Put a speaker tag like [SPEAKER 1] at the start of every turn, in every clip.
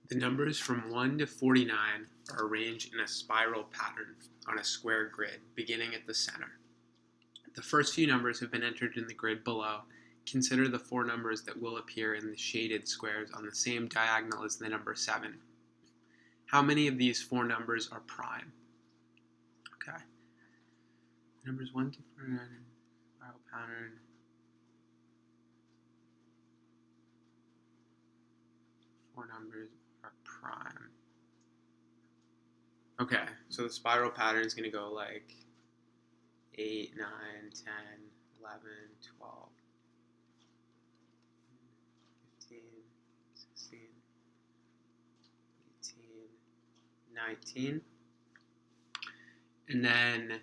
[SPEAKER 1] The numbers from 1 to 49 are arranged in a spiral pattern on a square grid, beginning at the center. The first few numbers have been entered in the grid below. Consider the 4 numbers that will appear in the shaded squares on the same diagonal as the number 7. How many of these 4 numbers are prime? Okay. Numbers 1 to 49, spiral pattern. Four numbers are prime. Okay, so the spiral pattern is going to go like 8, 9, 10, 11, 12, 15, 16, 18, 19. And then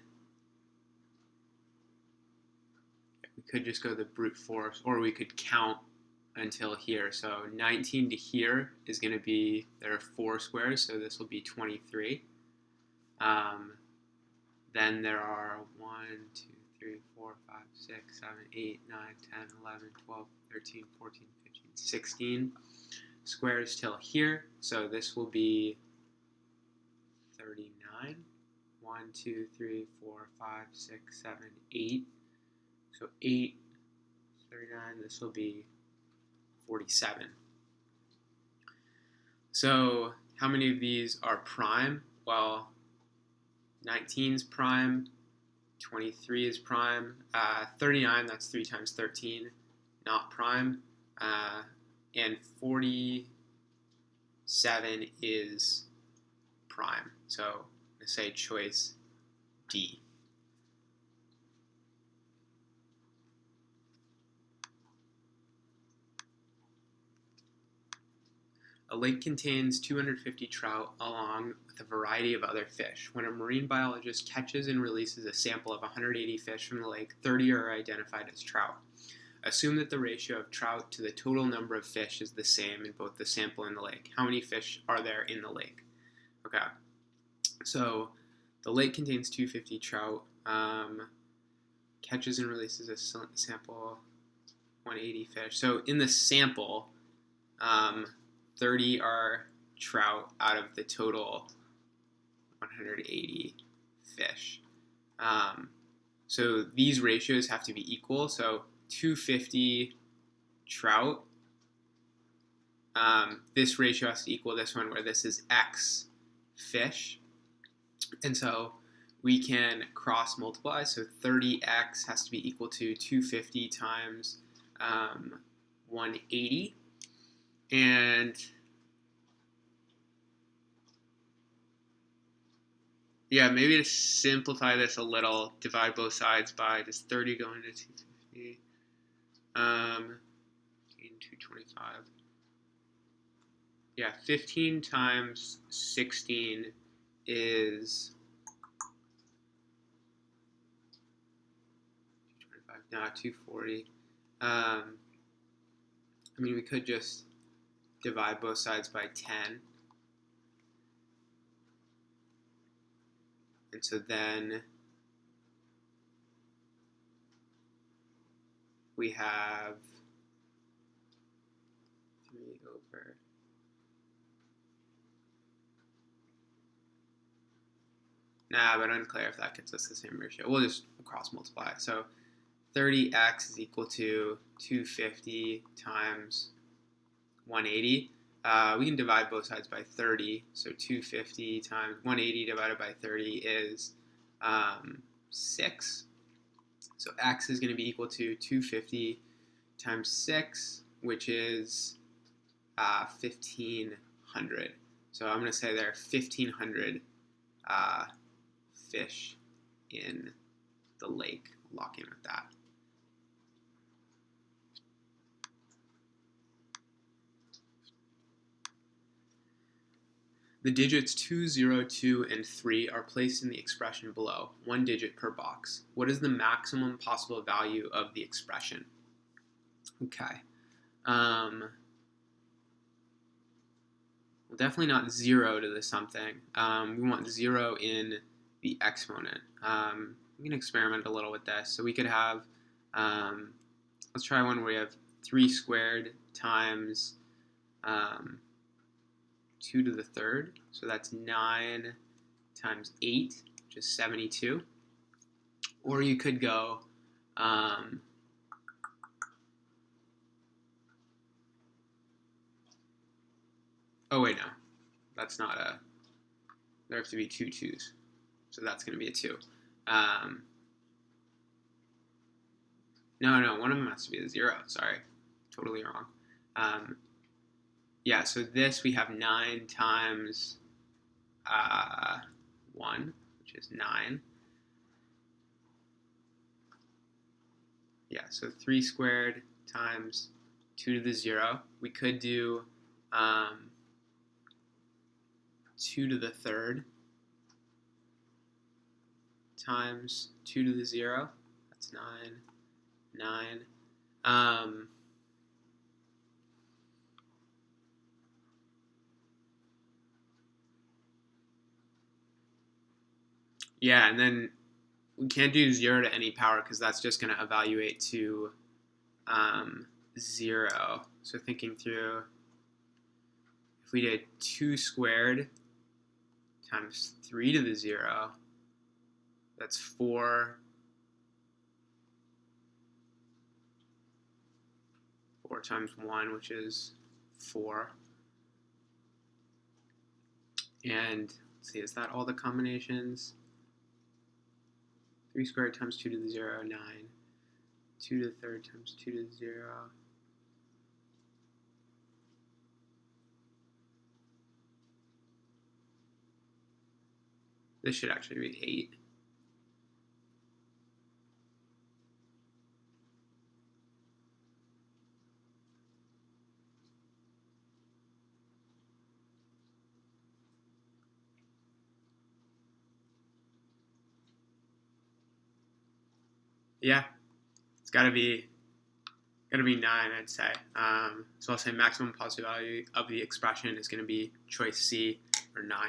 [SPEAKER 1] we could just go the brute force, or we could count until here. So 19 to here is going to be, there are 4 squares, so this will be 23. Then there are 1, 2, 3, 4, 5, 6, 7, 8, 9, 10, 11, 12, 13, 14, 15, 16 squares till here. So this will be 39. 1, 2, 3, 4, 5, 6, 7, 8. So 8, 39, this will be 47. So how many of these are prime? Well, 19 is prime, 23 is prime, 39, that's 3 times 13, not prime, and 47 is prime. So I'm going to say choice D. A lake contains 250 trout along with a variety of other fish. When a marine biologist catches and releases a sample of 180 fish from the lake, 30 are identified as trout. Assume that the ratio of trout to the total number of fish is the same in both the sample and the lake. How many fish are there in the lake? Okay, so the lake contains 250 trout, catches and releases a sample 180 fish. So in the sample, 30 are trout out of the total 180 fish. So these ratios have to be equal. So 250 trout, this ratio has to equal this one where this is X fish. And so we can cross multiply. So 30X has to be equal to 250 times 180. And yeah, maybe to simplify this a little, divide both sides by just 30 going to 250, 225. Yeah, 15 times 16 is 225, no, 240. I mean, we could just divide both sides by 10. And so then we have 3 over. Nah, but unclear if that gets us the same ratio. We'll just cross multiply. So 30x is equal to 250 times 180. We can divide both sides by 30. So 250 times 180 divided by 30 is 6. So x is going to be equal to 250 times 6, which is 1,500. So I'm going to say there are 1,500 fish in the lake. Lock in with that. The digits 2, 0, 2, and 3 are placed in the expression below, 1 digit per box. What is the maximum possible value of the expression? Okay. Well, definitely not 0 to the something. We want 0 in the exponent. We can experiment a little with this. So we could have, let's try one where we have 3 squared times 2 to the third. So that's 9 times 8, which is 72. Or you could go oh wait, no, that's not a, there have to be 2 2s, so that's going to be a 2. No, one of them has to be a 0, sorry, totally wrong. Yeah, so this we have 9 times 1, which is 9. Yeah, so 3 squared times 2 to the 0. We could do 2 to the third times 2 to the 0. That's 9. 9. Yeah, and then we can't do 0 to any power because that's just going to evaluate to 0. So thinking through, if we did 2 squared times 3 to the 0, that's 4. 4 times 1, which is 4. And let's see, is that all the combinations? 3 squared times 2 to the 0, 9. 2 to the third times 2 to the 0. This should actually be 8. Yeah, it's gotta be 9, I'd say. So I'll say maximum positive value of the expression is going to be choice C, or 9.